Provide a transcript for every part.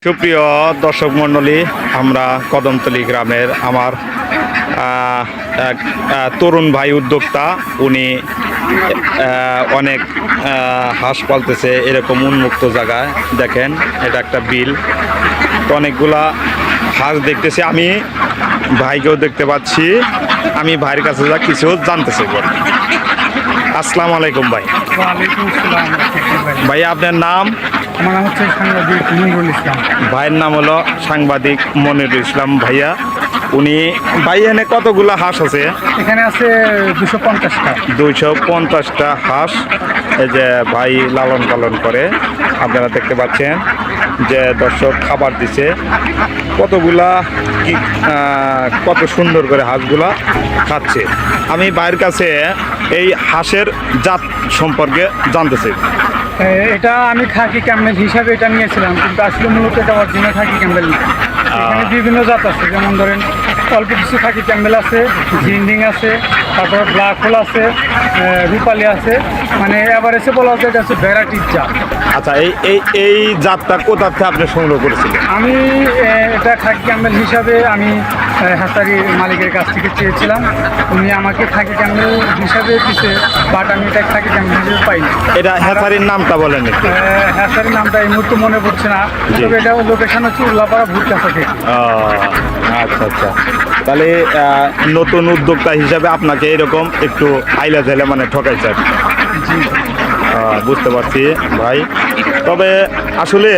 সুপ্রিয় দর্শক মণ্ডলী, আমরা কদমতলী গ্রামের আমার এক তরুণ ভাই উদ্যোক্তা। উনি অনেক হাঁস পালতেছে এরকম উন্মুক্ত জায়গায়। দেখেন, এটা একটা বিল, তো অনেকগুলা হাঁস দেখতেছি। আমি ভাইকেও দেখতে পাচ্ছি। আমি ভাইয়ের কাছে যা কিছু জানতে চাইব। আসসালামু আলাইকুম ভাই। ওয়ালাইকুম আসসালাম। ভাই, আপনার নাম? আমার নাম হচ্ছে সাংবাদিক মনিরুল ইসলাম। ভাইয়ের নাম হলো সাংবাদিক মনিরুল ইসলাম ভাইয়া। উনি ভাই, এনে কতগুলা হাঁস আছে? এখানে আছে 250টা। 250টা হাঁস এই যে ভাই লালন পালন করে। আপনারা দেখতে পাচ্ছেন যে দর্শক খাবার দিছে। কতগুলা কি কত সুন্দর করে হাঁসগুলা খাচ্ছে। আমি ভাইয়ের কাছে এই হাঁসের জাত সম্পর্কে জানতে চাই। এটা আমি খাকি ক্যাম্বেল হিসাবে এটা নিয়েছিলাম, কিন্তু আসলে মূলত এটা অরিজিনাল খাকি ক্যাম্বেল না। এখানে বিভিন্ন জাত আছে, যেমন ধরেন অল্প কিছু খাকি ক্যাম্বেল আছে, জিন্ডিং আছে, তারপর ব্ল্যাক হোল আছে, রূপালি আছে। মানে এভারেজে বলা হচ্ছে এটা হচ্ছে ভ্যারাইটির জাত। আচ্ছা, এই জাতটা কোথা থেকে আপনি সংগ্রহ করেছিলেন? আমি এটা খাকি ক্যাম্বেল হিসাবে আমি হ্যাচারির মালিকের কাছ থেকে চেয়েছিলাম। উনি আমাকে খাকি ক্যাম্বেল হিসাবে দিতে, বাট আমি এটা খাকি ক্যাম্বেল হিসেবে পাইনি। এটা হ্যাচারির নামটা বলেন একটু। হ্যাচারির নামটা এই মুহূর্তে মনে পড়ছে না, তবে এটা লোকেশন হচ্ছে উল্লাপাড়া ভুট্টাসা থেকে। আচ্ছা আচ্ছা, তাহলে নতুন উদ্যোক্তা হিসাবে আপনাকে এরকম একটু আইলা ঝাইলা মানে ঠকাইছে আর কি। বুঝতে পারছি ভাই। তবে আসলে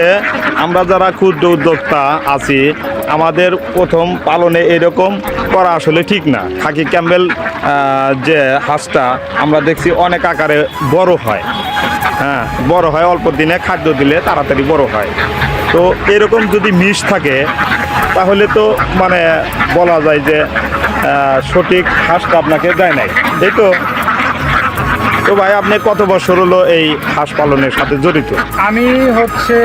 আমরা যারা ক্ষুদ্র উদ্যোক্তা আছি, আমাদের প্রথম পালনে এরকম করা আসলে ঠিক না। খাকি ক্যাম্বেল যে হাঁসটা আমরা দেখছি অনেক আকারে বড় হয়। হ্যাঁ, বড় হয়, অল্প দিনে খাদ্য দিলে তাড়াতাড়ি বড় হয়। তো এরকম যদি মিশ থাকে তাহলে তো মানে বলা যায় যে সঠিক হাঁসটা আপনাকে দেয় নাই, তাই তো? তো ভাই, আপনি কত বছর হলো এই হাঁস পালনের সাথে জড়িত? আমি হচ্ছে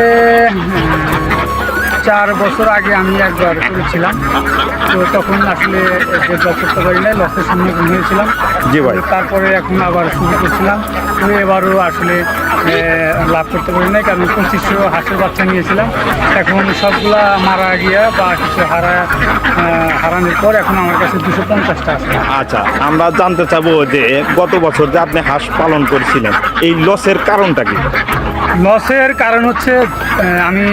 4 বছর আগে আমি একবার করেছিলাম। তো তখন আসলে ডেভেলপ করতে পারি নাই, লসের সম্মুখীন হয়েছিলাম। জি ভাই। তারপরে এখন আবার শুরু করছিলাম। তো এবারও আসলে লাভ করতে পারি নাই, কারণ 2500 হাঁসের বাচ্চা নিয়েছিলাম। এখন সবগুলা মারা গিয়া বা কিছু হারানোর পর এখন আমার কাছে 250টা আছে। আচ্ছা, আমরা জানতে চাবো যে গত বছর যে আপনি হাঁস পালন করেছিলেন, এই লসের কারণটা কি? লসের কারণ হচ্ছে আমি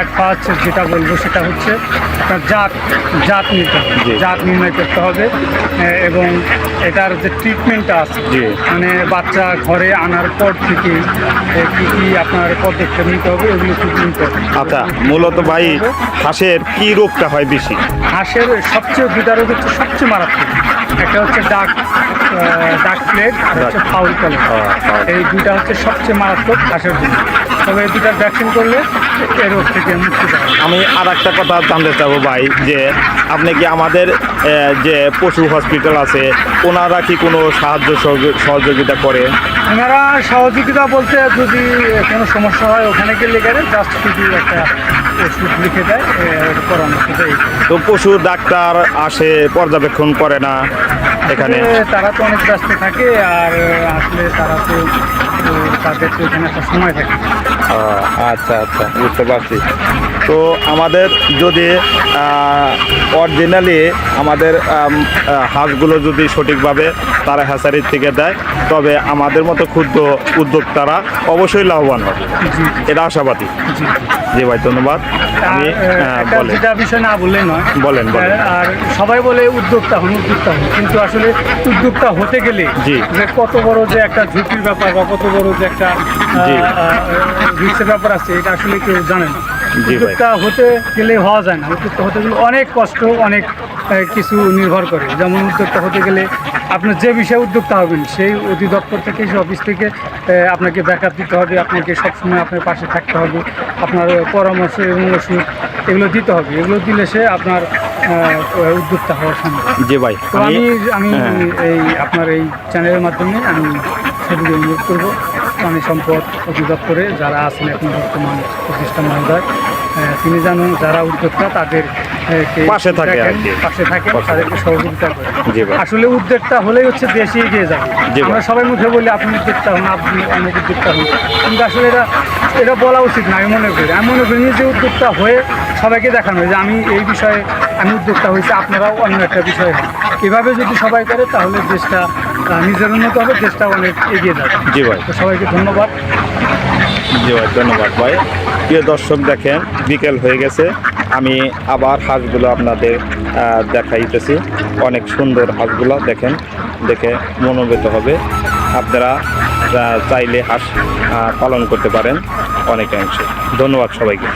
এক ফার্স্ট যেটা বলবো সেটা হচ্ছে আপনার জাত নির্ণয় করতে হবে, এবং এটার যে ট্রিটমেন্টটা আছে, মানে বাচ্চা ঘরে আনার পর থেকে কী কী আপনার পদক্ষেপ নিতে হবে, ওগুলো নিতে হবে। আচ্ছা, মূলত ভাই হাঁসের কি রোগটা হয় বেশি? হাঁসের সবচেয়ে দুটা রোগ হচ্ছে সবচেয়ে মারাত্মক। একটা হচ্ছে ডাক প্লেগ, আর হচ্ছে ফাউল কলার। এই দুইটা হচ্ছে সবচেয়ে মারাত্মক হাঁসের জন্য। তবে এই দুটার ভ্যাকসিন করলে এই রোগ থেকে মুক্তি পাবে। আমি আর একটা কথা জানতে চাবো ভাই, যে আপনি কি আমাদের যে পশু হসপিটাল আছে, ওনারা কি কোনো সাহায্য সহযোগিতা করে? ওনারা সহযোগিতা বলতে, যদি কোনো সমস্যা হয় ওখানে গেলে জাস্ট শুধু একটা ওষুধ লিখে দেয়, পরামর্শ দেয়। তো পশু ডাক্তার আসে, পর্যবেক্ষণ করে না এখানে? তারা তো অনেক ব্যস্ত থাকে, আর আসলে তারা তো তাদের তো এখানে একটা সময় থাকে। আচ্ছা আচ্ছা, বুঝতে পারছি। তো আমাদের যদি অরিজিনালি আমাদের হাঁসগুলো যদি সঠিকভাবে তারা হ্যাচারির থেকে দেয়, তবে আমাদের মতো ক্ষুদ্র উদ্যোক্তারা অবশ্যই লাভবান হবে, এটা আশাবাদী। জি ভাই, ধন্যবাদ। আমি যেটা বিষয় না বললে নয়, বলেন। আর সবাই বলে উদ্যোক্তা হন, কিন্তু আসলে উদ্যোক্তা হতে গেলে যে কত বড় যে একটা ঝুঁকির ব্যাপার বা কত বড় যে একটা রিস্কের ব্যাপার আছে, এটা আসলে কেউ জানে না। উদ্যোক্তা হতে গেলে হওয়া যায় না। উদ্যোক্তা হতে গেলে অনেক কষ্ট, অনেক কিছু নির্ভর করে। যেমন উদ্যোক্তা হতে গেলে আপনার যে বিষয়ে উদ্যোক্তা হবেন, সেই অধিদপ্তর থেকে, সেই অফিস থেকে আপনাকে ব্যাকআপ দিতে হবে, আপনাকে সবসময় আপনার পাশে থাকতে হবে, আপনার পরামর্শ এবং ওষুধ এগুলো দিতে হবে। এগুলো দিলে সে আপনার উদ্যোক্তা হওয়া সম্ভব। জি ভাই। তো আমি এই আপনার এই চ্যানেলের মাধ্যমে আমি সেদিকে অনুরোধ করবো, প্রাণী সম্পদ অধিদপ্তরে যারা আছেন এখন বর্তমান প্রতিষ্ঠান মহোদয়, তিনি যেন যারা উদ্যোক্তা তাদের পাশে থাকে আর কি। পাশে থাকে, তাদেরকে সহযোগিতা করে। জি ভাই। আসলে উদ্যোক্তা হলেই হচ্ছে দেশে এগিয়ে যাবে। জি ভাই। আমরা সবাই মুখে বলি আপনি উদ্যোক্তা হন, আপনি অনেক উদ্যোক্তা হন, কিন্তু আসলে এটা বলা উচিত না। আমি মনে করি নিজে উদ্যোক্তা হয়ে সবাইকে দেখানো যে আমি এই বিষয়ে আমি উদ্যোক্তা হয়েছি, আপনারাও অন্য একটা বিষয় হন। এভাবে যদি সবাই করে তাহলে দেশটা নিজের উন্নত হবে, দেশটা অনেক এগিয়ে যাবে। জি ভাই। তো সবাইকে ধন্যবাদ। জি ভাই, ধন্যবাদ ভাই। প্রিয় দর্শক, দেখেন বিকেল হয়ে গেছে, আমি আবার হাঁসগুলো আপনাদের দেখাইতেছি। অনেক সুন্দর হাঁসগুলো দেখেন, দেখে মনোনীত হবে। আপনারা চাইলে হাঁস পালন করতে পারেন অনেকাংশে। ধন্যবাদ সবাইকে।